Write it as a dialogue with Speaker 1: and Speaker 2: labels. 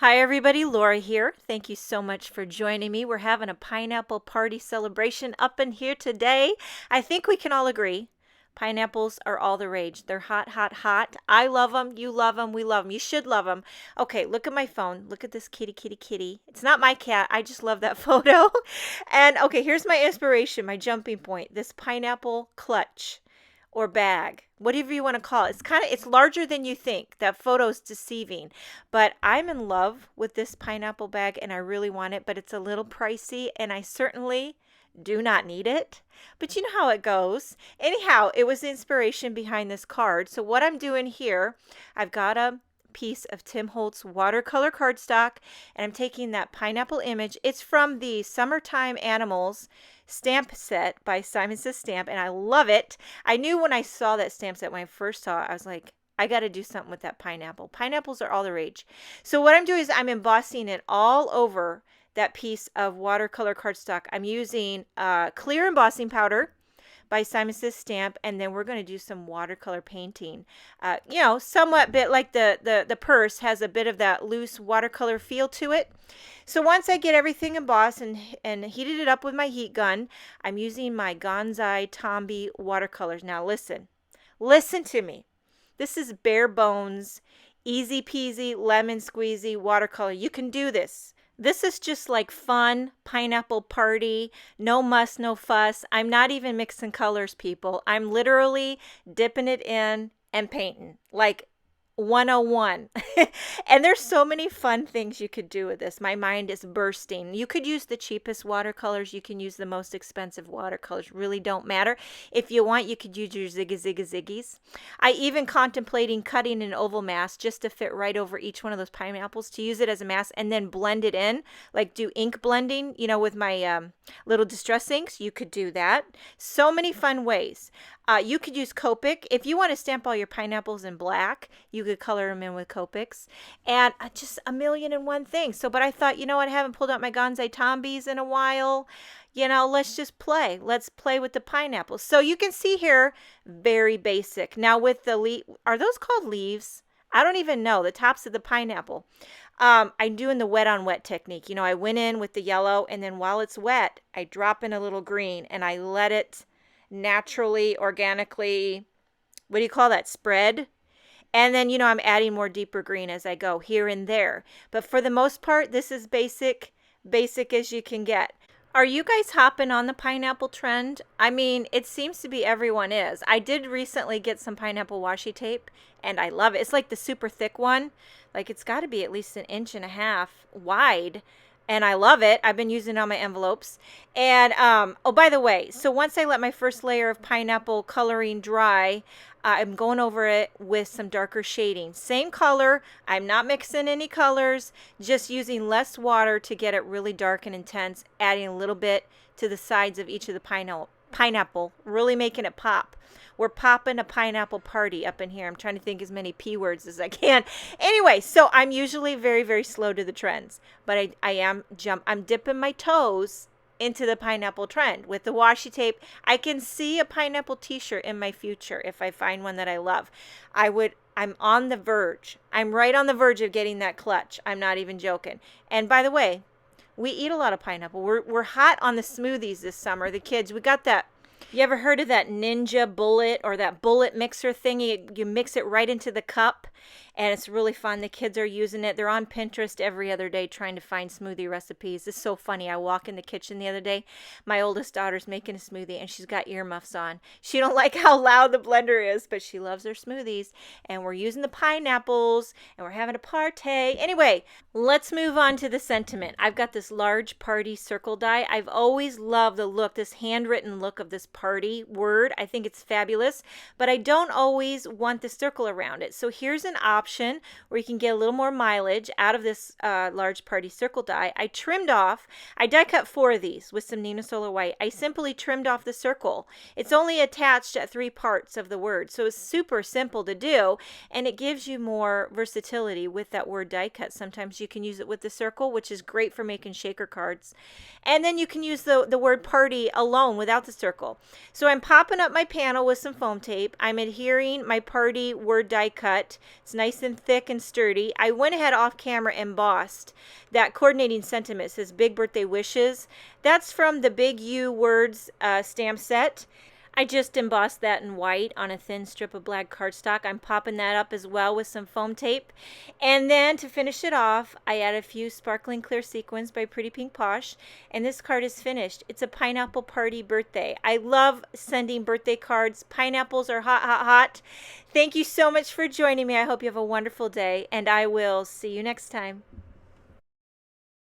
Speaker 1: Hi, everybody. Laura here. Thank you so much for joining me. We're having a pineapple party celebration up in here today. I think we can all agree pineapples are all the rage. They're hot, hot, hot. I love them. You love them. We love them. You should love them. Okay, look at my phone. Look at this kitty, kitty, kitty. It's not my cat. I just love that photo. And okay, here's my inspiration, my jumping point. This pineapple clutch or bag, whatever you want to call it. It's larger than you think. That photo's deceiving. But I'm in love with this pineapple bag and I really want it, but it's a little pricey and I certainly do not need it. But you know how it goes. Anyhow, it was the inspiration behind this card. So what I'm doing here, I've got a piece of Tim Holtz watercolor cardstock and I'm taking that pineapple image. It's from the Summertime Animals stamp set by Simon Says Stamp and I love it. I knew when I saw that stamp set, when I first saw it, I was like, I got to do something with that pineapple. Pineapples are all the rage. So what I'm doing is I'm embossing it all over that piece of watercolor cardstock. I'm using clear embossing powder by Simon Says Stamp, and then we're going to do some watercolor painting. Somewhat bit like the purse has a bit of that loose watercolor feel to it. So once I get everything embossed and heated it up with my heat gun, I'm using my Gonzai Tombow watercolors. Now listen to me. This is bare bones, easy peasy, lemon squeezy watercolor. You can do this. This is just like fun pineapple party, no muss, no fuss. I'm not even mixing colors, people. I'm literally dipping it in and painting like 101. And there's so many fun things you could do with this. My mind is bursting. You could use the cheapest watercolors. You can use the most expensive watercolors. Really don't matter. If you want, you could use your Ziggies. I even contemplating cutting an oval mask just to fit right over each one of those pineapples to use it as a mask and then blend it in, like do ink blending, with my little distress inks. You could do that. So many fun ways. You could use Copic. If you want to stamp all your pineapples in black, you could color them in with Copics. And just a million and one things. But I thought, I haven't pulled out my Gonzai Tombows in a while. Let's just play. Let's play with the pineapples. So you can see here, very basic. Now with the are those called leaves? I don't even know. The tops of the pineapple. I'm doing the wet on wet technique. I went in with the yellow and then while it's wet, I drop in a little green and I let it naturally, organically, what do you call that, spread? And then, I'm adding more deeper green as I go here and there. But for the most part, this is basic as you can get. Are you guys hopping on the pineapple trend? I mean, it seems to be everyone is. I did recently get some pineapple washi tape, and I love it. It's like the super thick one. Like, it's got to be at least 1.5 inches wide. And I love it. I've been using it on my envelopes. And, oh, by the way, so once I let my first layer of pineapple coloring dry, I'm going over it with some darker shading. Same color. I'm not mixing any colors, just using less water to get it really dark and intense, adding a little bit to the sides of each of the pineapple, really making it pop. We're popping a pineapple party up in here. I'm trying to think as many P words as I can. Anyway, so I'm usually very, very slow to the trends, but I'm dipping my toes into the pineapple trend with the washi tape. I can see a pineapple t-shirt in my future if I find one that I love. I'm on the verge. I'm right on the verge of getting that clutch. I'm not even joking. And by the way, we eat a lot of pineapple. We're hot on the smoothies this summer. The kids, we got that. You ever heard of that Ninja Bullet or that bullet mixer thing? You mix it right into the cup and it's really fun. The kids are using it. They're on Pinterest every other day trying to find smoothie recipes. It's so funny. I walk in the kitchen the other day. My oldest daughter's making a smoothie and she's got earmuffs on. She don't like how loud the blender is, but she loves her smoothies. And we're using the pineapples and we're having a party. Anyway, let's move on to the sentiment. I've got this large party circle die. I've always loved the look, this handwritten look of this party word. I think it's fabulous, but I don't always want the circle around it. So here's an option where you can get a little more mileage out of this large party circle die. I die cut 4 of these with some Nina Solar White. I simply trimmed off the circle. It's only attached at 3 parts of the word, so it's super simple to do, and it gives you more versatility with that word die cut. Sometimes you can use it with the circle, which is great for making shaker cards, and then you can use the word party alone without the circle. So I'm popping up my panel with some foam tape. I'm adhering my party word die cut. It's nice and thick and sturdy. I went ahead off camera and embossed that coordinating sentiment. It says Big Birthday Wishes. That's from the Big U Words stamp set. I just embossed that in white on a thin strip of black cardstock. I'm popping that up as well with some foam tape. And then to finish it off, I add a few sparkling clear sequins by Pretty Pink Posh. And this card is finished. It's a pineapple party birthday. I love sending birthday cards. Pineapples are hot, hot, hot. Thank you so much for joining me. I hope you have a wonderful day, and I will see you next time.